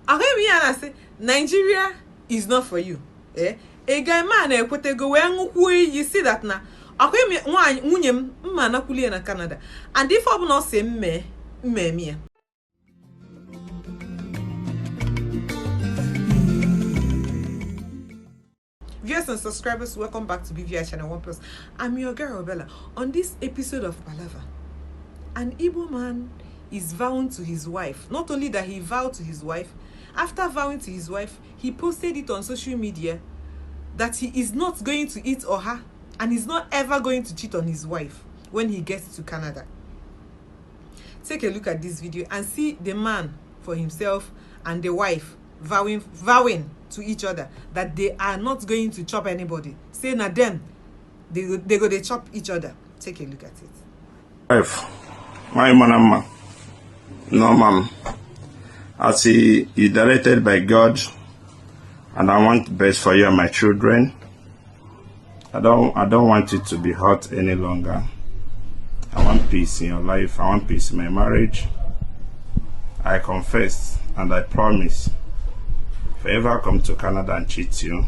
I say Nigeria is not for you. A guy man go when you see that na na Canada. And if I'm not say me. Viewers and subscribers, welcome back to BVI Channel 1 Plus. I'm your girl Bella. On this episode of Palava, an Igbo man is vowing to his wife. Not only that he vowed to his wife, after vowing to his wife, he posted it on social media that he is not going to eat or her, and he's not ever going to cheat on his wife when he gets to Canada. Take a look at this video and see the man for himself and the wife vowing to each other that they are not going to chop anybody. Say na them, they go chop each other. Take a look at it. Wife, my mama, no ma'am. I see you directed by God, and I want the best for you and my children. I don't want it to be hot any longer. I want peace in your life. I want peace in my marriage. I confess and I promise, if I ever come to Canada and cheat you,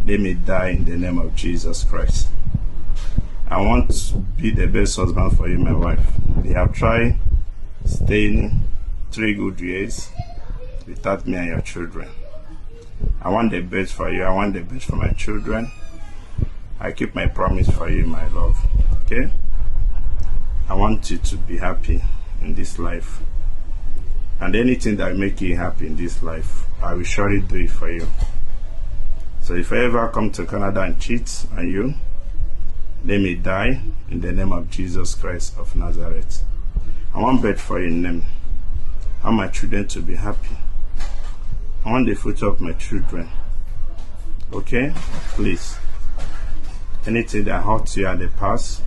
let me die in the name of Jesus Christ. I want to be the best husband for you, my wife. We have tried staying 3 good years without me and your children. I want the best for you. I want the best for my children. I keep my promise for you, my love. Okay? I want you to be happy in this life. And anything that will make you happy in this life, I will surely do it for you. So if I ever come to Canada and cheat on you, let me die in the name of Jesus Christ of Nazareth. I want bed for your name. I want my children to be happy. I want the future of my children. Okay? Please. Anything that hurts you at the past,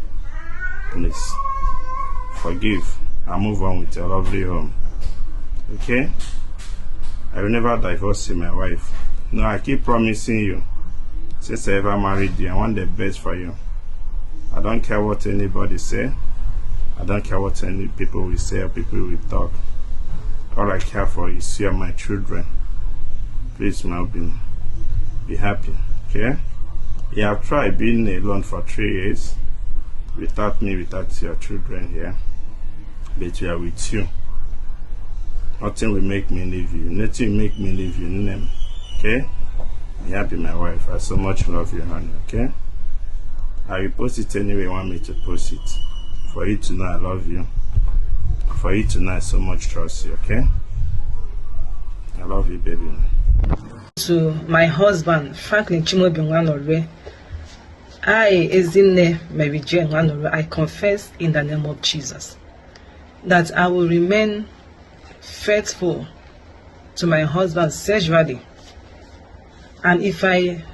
please forgive and move on with your lovely home. Okay? I will never divorce you, my wife. No, I keep promising you. Since I ever married you, I want the best for you. I don't care what anybody say. I don't care what any people will say or people will talk. All I care for is you and my children. Please, Melvin, be happy. Okay? You have tried being alone for 3 years without me, without your children here. But we are with you. Nothing will make me leave you. Nothing will make me leave you. Okay? Be happy, my wife. I so much love you, honey. Okay? I will post it anyway you want me to post it. For you to know I love you. For you to know I so much trust you. Okay? I love you, baby. To my husband, Franklin Chimobinwanore, I, Ezine Mary Jane Wanore, I confess in the name of Jesus that I will remain faithful to my husband sexually, and if I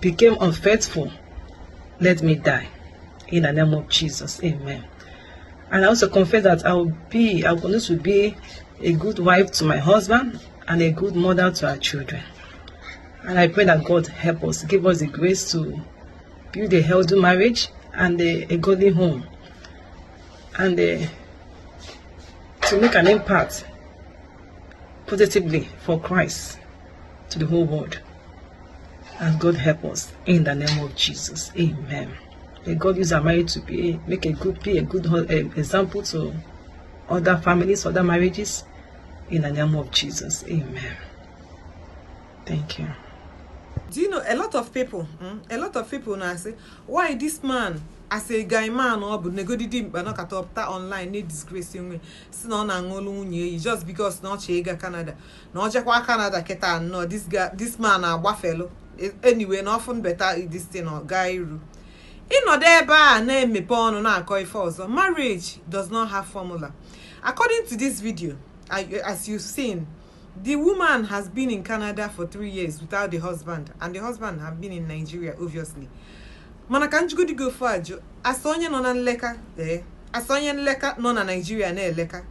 became unfaithful, let me die in the name of Jesus. Amen. And I also confess that I will continue to be a good wife to my husband and a good mother to our children. And I pray that God help us, give us the grace to build a healthy marriage and a godly home, and to make an impact positively for Christ to the whole world. And God help us in the name of Jesus. Amen. May God use our marriage to be a good example to other families, other marriages, in the name of Jesus. Amen. Thank you. Do you know a lot of people now say, why this man as a guy man or but negodidi but not at online need disgracing si no na ngolu nwunye just because no chega Canada no jekwa Canada keta no this man agbafelo anyway no often better this thing or guy ru ino there ba na emepe onu na akọ ife ozo. Marriage does not have formula. According to this video, as you've seen, the woman has been in Canada for 3 years without the husband, and the husband have been in Nigeria, obviously. Mana kanji go for ajo. Asonye no na nleka, asonye nleka no na Nigeria na eleka.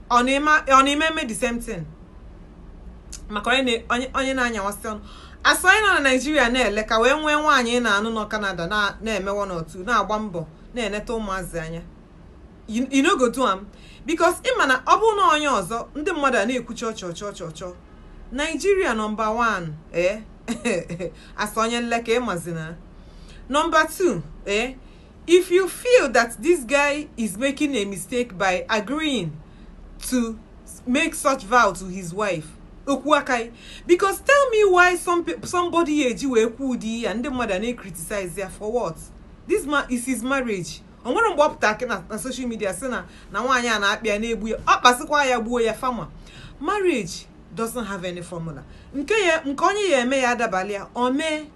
Onime the same thing. Maka onye na anya wasi asonye no na Nigeria na eleka we nwe nwaanyi na anu no Canada na eme 1 or 2 na agba mbọ na eneta ụmụazị anya. you no go do am because imana obu na onye ozo ndị mmadụ na-ekwu cho Nigeria number 1 asonye nleke imazina. Number 2 if you feel that this guy is making a mistake by agreeing to make such vow to his wife, because tell me why somebody and the mother they criticize there for what? This man is his marriage. On one of na social media na wanya na akpia na egbu opasikwa ya gbuo ya farmer. Marriage doesn't have any formula. Nke onye ya eme ya adabalia ome.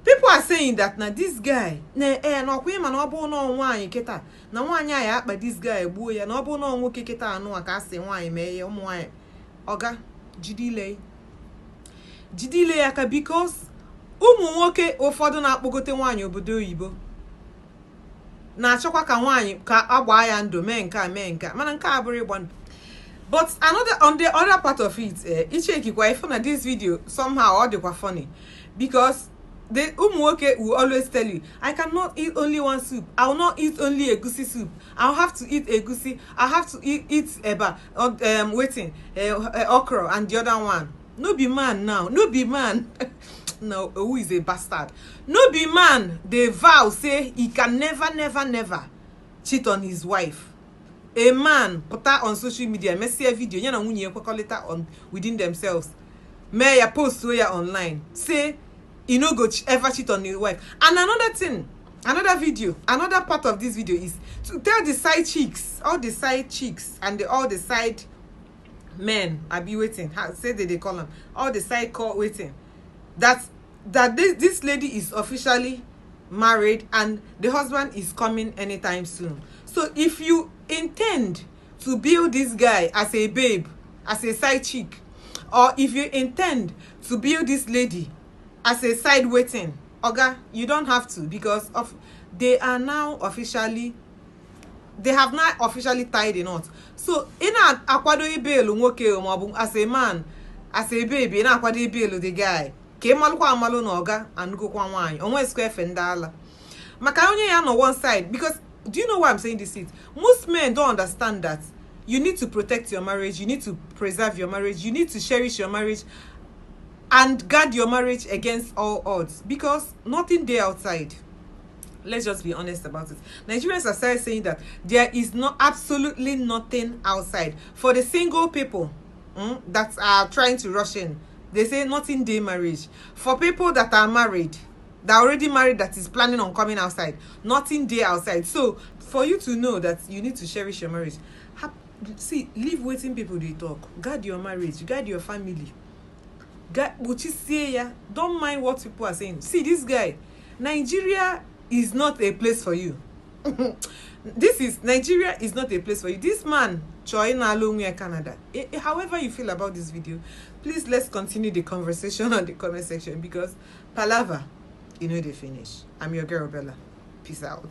People are saying that now this guy na kwa ma na obu na nwanyi kita na nwanyi ya akpa this guy gbuo ya na obu na nwoke kita anu aka ase nwanyi mee ya ụmụ oga jidile aka because ụmụ nwoke ụfọdụ na-akpọgote nwaanyị obodo oyibo na-achọkwa ka nwaanyị ka agba ya ndụ mee nke mana nke abụrụ ịgba ndụ. But on the other part of it ichekikwa ife na this video somehow ọ dịkwa funny because the ụmụ nwoke will always tell you, I cannot eat only one soup. I will not eat only egusi soup. I'll have to eat egusi. I have to eat eba okra and the other one. No be man now. No be man. No, who is a bastard? No be man. They vow say he can never cheat on his wife. A man put that on social media. Me see a video. You know when you call it on within themselves. May ya post where online say. You no go ever cheat on your wife. And another thing, another video, another part of this video is to tell the side chicks, all the side chicks and all the side men, I be waiting, say they call them, all the side call waiting, that this lady is officially married and the husband is coming anytime soon. So if you intend to build this guy as a babe, as a side chick, or if you intend to build this lady as a side waiting, oga, you don't have to because they have now officially tied a knot. So in akwado ibelu nwoke maọbụ as a man, as a baby, in akwado ibelu the guy ke malukwa amalu na oga anugokwa nwanyi onwe square fendala maka onye ya no one side. Because do you know why I'm saying this? Most men don't understand that you need to protect your marriage, you need to preserve your marriage, you need to cherish your marriage and guard your marriage against all odds, because nothing there outside. Let's just be honest about it. Nigerians are started saying that there is absolutely nothing outside. For the single people that are trying to rush in, they say nothing day marriage. For people that are married, that are already married, that is planning on coming outside, nothing day outside. So for you to know that you need to cherish your marriage, see, leave waiting people they talk. Guard your marriage, guard your family. Don't mind what people are saying. See, this guy, Nigeria is not a place for you. Nigeria is not a place for you. This man, Canada. However you feel about this video, please let's continue the conversation on the comment section, because palaver, they finish. I'm your girl Bella. Peace out.